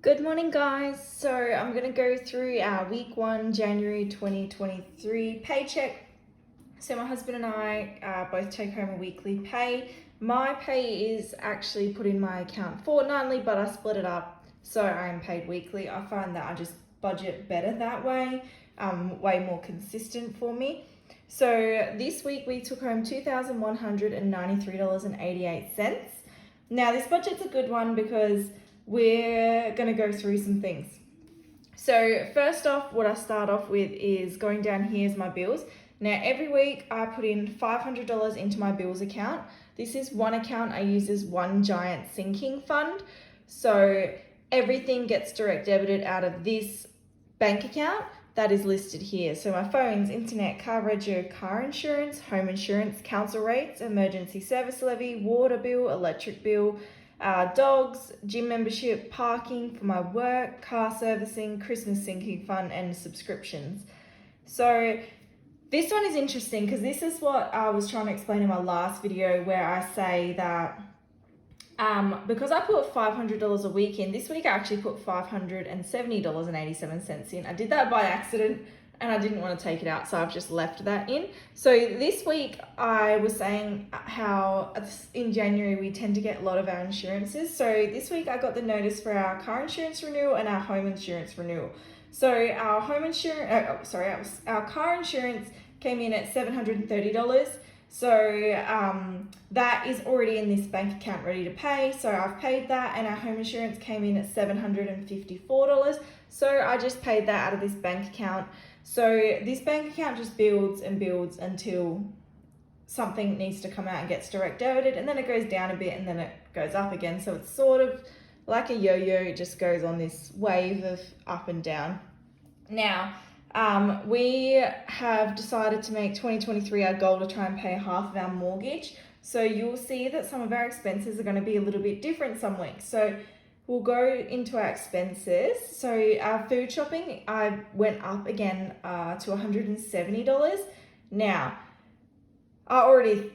Good morning, guys. So I'm going to go through our week 1, January 2023 paycheck. So my husband and I both take home a weekly pay. My pay is actually put in my account fortnightly, but I split it up so I'm paid weekly. I find that I just budget better that way, way more consistent for me. So this week we took home $2,193.88. Now this budget's a good one because we're going to go through some things. So first off, what I start off with is going down here is my bills. Now every week I put in $500 into my bills account. This is one account I use as one giant sinking fund. So everything gets direct debited out of this bank account that is listed here. So my phones, internet, car rego, car insurance, home insurance, council rates, emergency service levy, water bill, electric bill, dogs, gym membership, parking for my work, car servicing, Christmas sinking fund, and subscriptions. So this one is interesting because this is what I was trying to explain in my last video, where I say that because I put $500 a week in, this week I actually put $570.87 in. I did that by accident and I didn't want to take it out, so I've just left that in. So this week I was saying how in January we tend to get a lot of our insurances. So this week I got the notice for our car insurance renewal and our home insurance renewal. So our our car insurance came in at $730. So that is already in this bank account ready to pay. So I've paid that, and our home insurance came in at $754. So I just paid that out of this bank account. So this bank account just builds and builds until something needs to come out and gets direct debited, and then it goes down a bit and then it goes up again. So it's sort of like a yo-yo. It just goes on this wave of up and down. Now, we have decided to make 2023 our goal to try and pay half of our mortgage. So you'll see that some of our expenses are going to be a little bit different some weeks. So we'll go into our expenses. So our food shopping, I went up again to $170. Now, I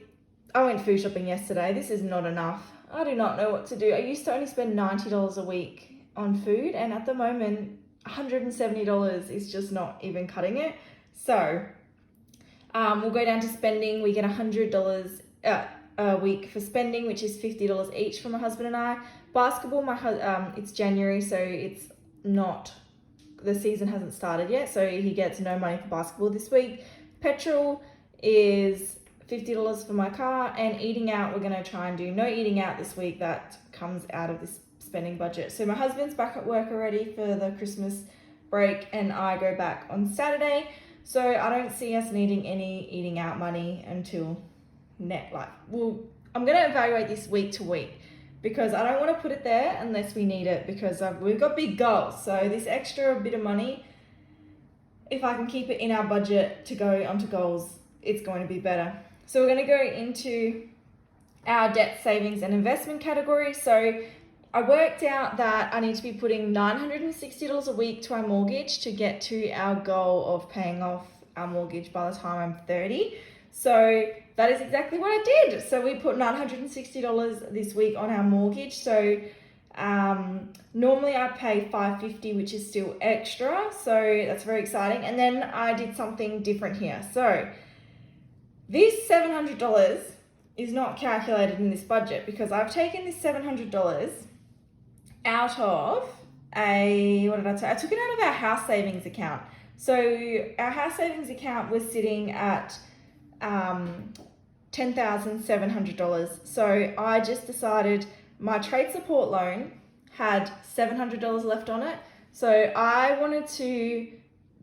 went food shopping yesterday. This is not enough. I do not know what to do. I used to only spend $90 a week on food, and at the moment, $170 is just not even cutting it. So we'll go down to spending. We get $100 a week for spending, which is $50 each for my husband and I. Basketball, it's January, so it's not, the season hasn't started yet, so he gets no money for basketball this week. Petrol is $50 for my car, and eating out, we're going to try and do no eating out this week. That comes out of this spending budget. So my husband's back at work already for the Christmas break, and I go back on Saturday. So I don't see us needing any eating out money until I'm going to evaluate this week to week, because I don't want to put it there unless we need it, because we've got big goals. So this extra bit of money, if I can keep it in our budget to go onto goals, it's going to be better. So we're going to go into our debt, savings, and investment category. So I worked out that I need to be putting $960 a week to our mortgage to get to our goal of paying off our mortgage by the time I'm 30. So that is exactly what I did. So we put $960 this week on our mortgage. So normally I pay $550, which is still extra. So that's very exciting. And then I did something different here. So this $700 is not calculated in this budget, because I've taken this $700 out of I took it out of our house savings account. So our house savings account was sitting at $10,700. So I just decided my trade support loan had $700 left on it. So I wanted to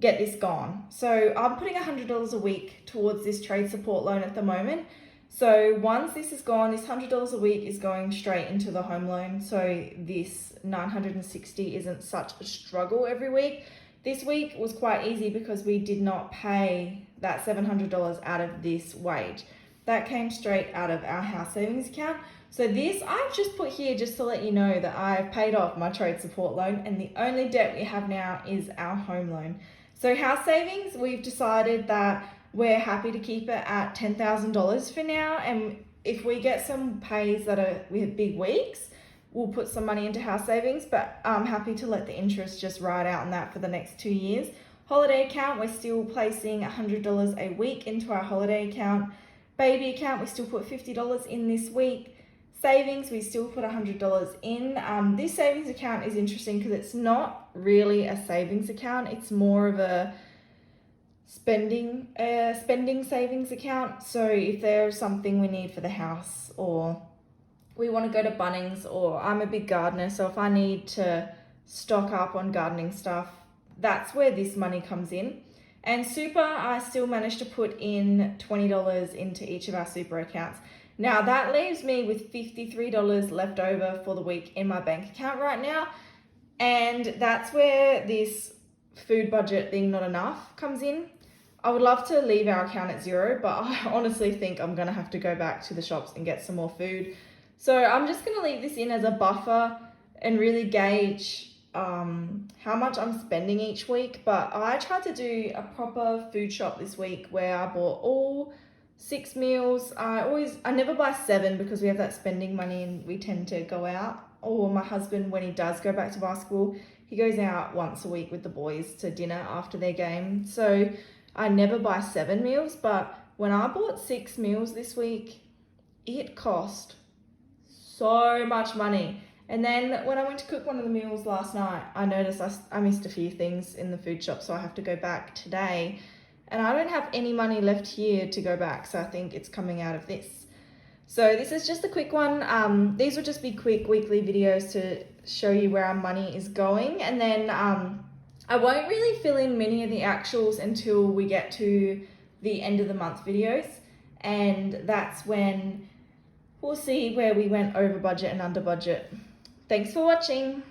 get this gone. So I'm putting $100 a week towards this trade support loan at the moment. So once this is gone, this $100 a week is going straight into the home loan. So this $960 isn't such a struggle every week. This week was quite easy because we did not pay that $700 out of this wage. That came straight out of our house savings account. So this I've just put here just to let you know that I've paid off my trade support loan, and the only debt we have now is our home loan. So house savings, we've decided that we're happy to keep it at $10,000 for now, and if we get some pays we have big weeks, we'll put some money into house savings, but I'm happy to let the interest just ride out on that for the next 2 years. Holiday account, we're still placing $100 a week into our holiday account. Baby account, we still put $50 in this week. Savings, we still put $100 in. This savings account is interesting because it's not really a savings account. It's more of a spending savings account. So if there's something we need for the house, or we want to go to Bunnings, or I'm a big gardener, so if I need to stock up on gardening stuff, that's where this money comes in. And super, I still managed to put in $20 into each of our super accounts. Now that leaves me with $53 left over for the week in my bank account right now. And that's where this food budget thing, not enough, comes in. I would love to leave our account at zero, but I honestly think I'm gonna have to go back to the shops and get some more food. So I'm just gonna leave this in as a buffer and really gauge how much I'm spending each week. But I tried to do a proper food shop this week where I bought all 6 meals. I never buy 7 because we have that spending money and we tend to go out. Or my husband, when he does go back to basketball, he goes out once a week with the boys to dinner after their game. So I never buy 7 meals, but when I bought 6 meals this week, it cost so much money. And then when I went to cook one of the meals last night, I noticed I missed a few things in the food shop, so I have to go back today. And I don't have any money left here to go back, so I think it's coming out of this. So this is just a quick one. These will just be quick weekly videos to show you where our money is going. And then I won't really fill in many of the actuals until we get to the end of the month videos. And that's when we'll see where we went over budget and under budget. Thanks for watching.